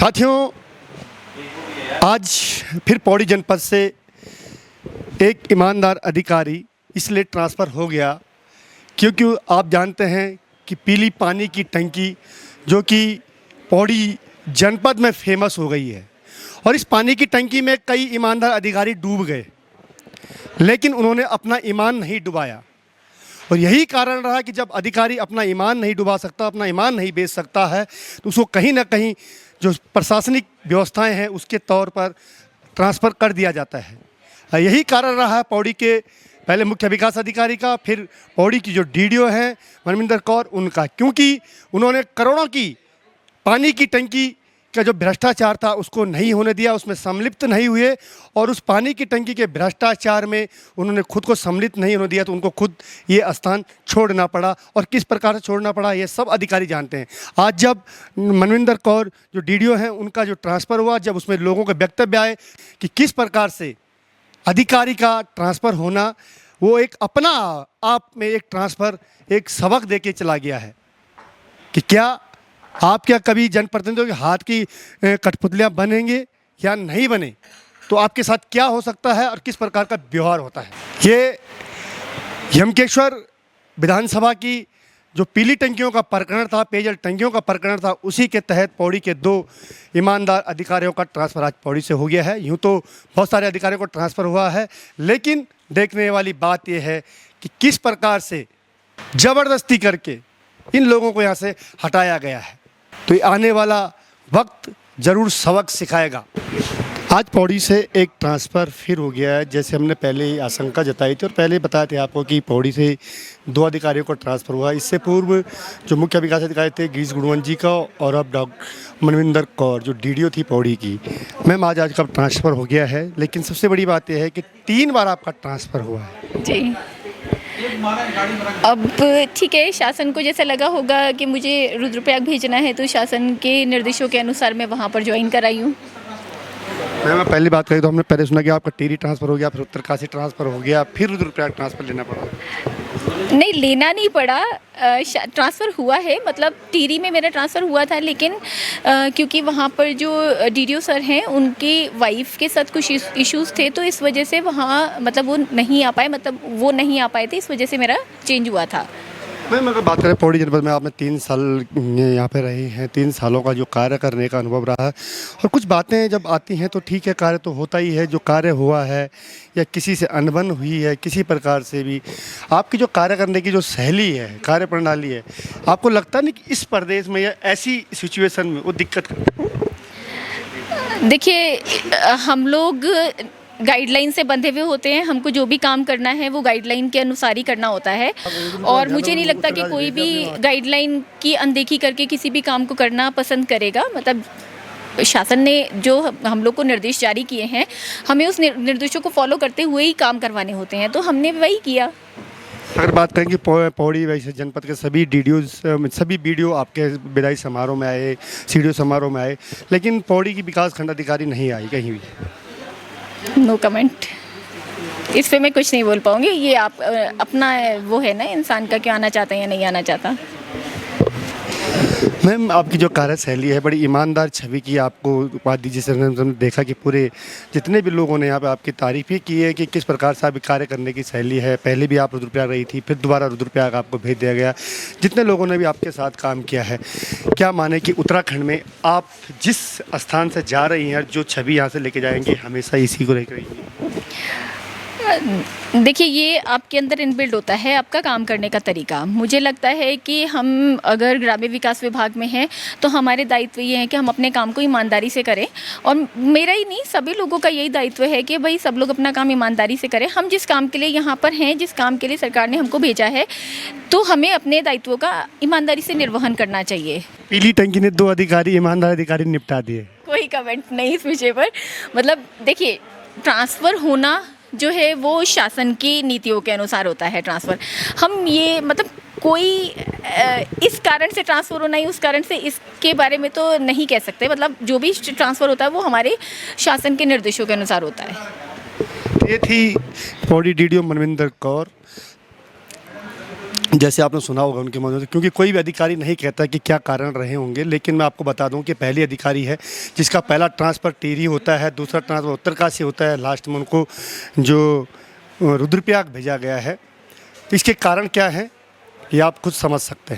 साथियों, आज फिर पौड़ी जनपद से एक ईमानदार अधिकारी इसलिए ट्रांसफ़र हो गया क्योंकि आप जानते हैं कि पीली पानी की टंकी जो कि पौड़ी जनपद में फेमस हो गई है और इस पानी की टंकी में कई ईमानदार अधिकारी डूब गए, लेकिन उन्होंने अपना ईमान नहीं डुबाया। और यही कारण रहा कि जब अधिकारी अपना ईमान नहीं डुबा सकता, अपना ईमान नहीं बेच सकता है, तो उसको कहीं ना कहीं जो प्रशासनिक व्यवस्थाएं हैं उसके तौर पर ट्रांसफ़र कर दिया जाता है। यही कारण रहा है पौड़ी के पहले मुख्य विकास अधिकारी का, फिर पौड़ी की जो डीडीओ हैं मनविंदर कौर उनका, क्योंकि उन्होंने करोड़ों की पानी की टंकी का जो भ्रष्टाचार था उसको नहीं होने दिया, उसमें सम्मिलित नहीं हुए और उस पानी की टंकी के भ्रष्टाचार में उन्होंने खुद को सम्मिलित नहीं होने दिया, तो उनको खुद ये स्थान छोड़ना पड़ा। और किस प्रकार से छोड़ना पड़ा ये सब अधिकारी जानते हैं। आज जब मनविंदर कौर जो डीडीओ हैं उनका जो ट्रांसफ़र हुआ, जब उसमें लोगों के वक्तव्य आए कि किस प्रकार से अधिकारी का ट्रांसफ़र होना वो एक अपना आप में एक ट्रांसफ़र एक सबक दे के चला गया है कि क्या कभी जनप्रतिनिधियों के हाथ की कठपुतलियाँ बनेंगे या नहीं बने, तो आपके साथ क्या हो सकता है और किस प्रकार का व्यवहार होता है। ये यमकेश्वर विधानसभा की जो पीली टंकियों का प्रकरण था, पेयजल टंकियों का प्रकरण था, उसी के तहत पौड़ी के 2 ईमानदार अधिकारियों का ट्रांसफ़र आज पौड़ी से हो गया है। यूँ तो बहुत सारे अधिकारियों को ट्रांसफ़र हुआ है, लेकिन देखने वाली बात यह है कि किस प्रकार से ज़बरदस्ती करके इन लोगों को यहाँ से हटाया गया है। तो ये आने वाला वक्त ज़रूर सबक सिखाएगा। आज पौड़ी से एक ट्रांसफ़र फिर हो गया है, जैसे हमने पहले ही आशंका जताई थी और पहले बताए थे आपको कि पौड़ी से 2 अधिकारियों को ट्रांसफ़र हुआ। इससे पूर्व जो मुख्य विकास अधिकारी थे गिरीश गुणवंत का और अब डॉक्टर मनविंदर कौर जो डीडीओ थी पौड़ी की, मैम आज का ट्रांसफ़र हो गया है, लेकिन सबसे बड़ी बात यह है कि 3 बार आपका ट्रांसफ़र हुआ है। जी, अब ठीक है, शासन को जैसे लगा होगा कि मुझे रुद्रप्रयाग भेजना है तो शासन के निर्देशों के अनुसार मैं वहाँ पर ज्वाइन कराई हूँ। मैं पहली बात करी तो हमने पहले सुना कि आपका टिहरी ट्रांसफ़र हो गया, फिर उत्तरकाशी ट्रांसफ़र हो गया, फिर रुद्रप्रयाग ट्रांसफ़र लेना पड़ा। नहीं, लेना नहीं पड़ा, ट्रांसफ़र हुआ है। मतलब टिहरी में मेरा ट्रांसफ़र हुआ था, लेकिन क्योंकि वहाँ पर जो डीडीओ सर हैं उनकी वाइफ के साथ कुछ इश्यूज़ थे, तो इस वजह से वहाँ मतलब वो नहीं आ पाए थे, इस वजह से मेरा चेंज हुआ था। मैम अगर बात करें पौड़ी जनपद में आपने 3 साल यहाँ पे रही हैं, 3 सालों का जो कार्य करने का अनुभव रहा है और कुछ बातें जब आती हैं तो ठीक है, कार्य तो होता ही है। जो कार्य हुआ है या किसी से अनबन हुई है किसी प्रकार से भी, आपकी जो कार्य करने की जो शैली है, कार्य प्रणाली है, आपको लगता नहीं कि इस प्रदेश में या ऐसी सिचुएशन में वो दिक्कत करती है? देखिए, हम लोग गाइडलाइन से बंधे हुए होते हैं। हमको जो भी काम करना है वो गाइडलाइन के अनुसार ही करना होता है और मुझे नहीं लगता कि कोई भी गाइडलाइन की अनदेखी करके किसी भी काम को करना पसंद करेगा। मतलब शासन ने जो हम लोग को निर्देश जारी किए हैं, हमें उस निर्देशों को फॉलो करते हुए ही काम करवाने होते हैं, तो हमने वही किया। अगर बात करें कि पौड़ी वैसे जनपद के सभी सभी बीडीओ आपके विदाई समारोह में आए, सीडीओ समारोह में आए, लेकिन पौड़ी की विकास खंड अधिकारी नहीं आई कहीं भी। नो कमेंट, इस पे मैं कुछ नहीं बोल पाऊंगी। ये आप अपना वो है ना इंसान का, क्यों आना चाहता है या नहीं आना चाहता। मैम आपकी जो कार्यशैली है, बड़ी ईमानदार छवि की आपको उपाधि, जिसे हमने देखा कि पूरे जितने भी लोगों ने यहाँ पे आपकी तारीफ़ ही की है कि किस प्रकार से आप कार्य करने की शैली है। पहले भी आप रुद्रप्रयाग रही थी, फिर दोबारा रुद्रप्रयाग आपको भेज दिया गया। जितने लोगों ने भी आपके साथ काम किया है, क्या माने कि उत्तराखंड में आप जिस स्थान से जा रही हैं, जो छवि यहाँ से लेके जाएंगे हमेशा इसी को लेकर रहेंगी? देखिए, ये आपके अंदर इनबिल्ड होता है, आपका काम करने का तरीका। मुझे लगता है कि हम अगर ग्रामीण विकास विभाग में हैं तो हमारे दायित्व ये है कि हम अपने काम को ईमानदारी से करें, और मेरा ही नहीं सभी लोगों का यही दायित्व है कि भाई सब लोग अपना काम ईमानदारी से करें। हम जिस काम के लिए यहाँ पर हैं, जिस काम के लिए सरकार ने हमको भेजा है, तो हमें अपने दायित्वों का ईमानदारी से निर्वहन करना चाहिए। पीली टंकी ने 2 अधिकारी ईमानदार अधिकारी निपटा दिए। कोई कमेंट नहीं इस विषय पर। मतलब देखिए, ट्रांसफ़र होना जो है वो शासन की नीतियों के अनुसार होता है ट्रांसफ़र। हम ये मतलब कोई इस कारण से ट्रांसफ़र होना ही उस कारण से इसके बारे में तो नहीं कह सकते। मतलब जो भी ट्रांसफ़र होता है वो हमारे शासन के निर्देशों के अनुसार होता है। ये थी पौड़ी डीडीओ मनविंदर कौर। जैसे आपने सुना होगा उनके माध्यम से, क्योंकि कोई भी अधिकारी नहीं कहता कि क्या कारण रहे होंगे, लेकिन मैं आपको बता दूं कि पहली अधिकारी है जिसका पहला ट्रांसफ़र टिहरी होता है, दूसरा ट्रांसफ़र उत्तरकाशी होता है, लास्ट में उनको जो रुद्रप्रयाग भेजा गया है। इसके कारण क्या है ये आप खुद समझ सकते हैं।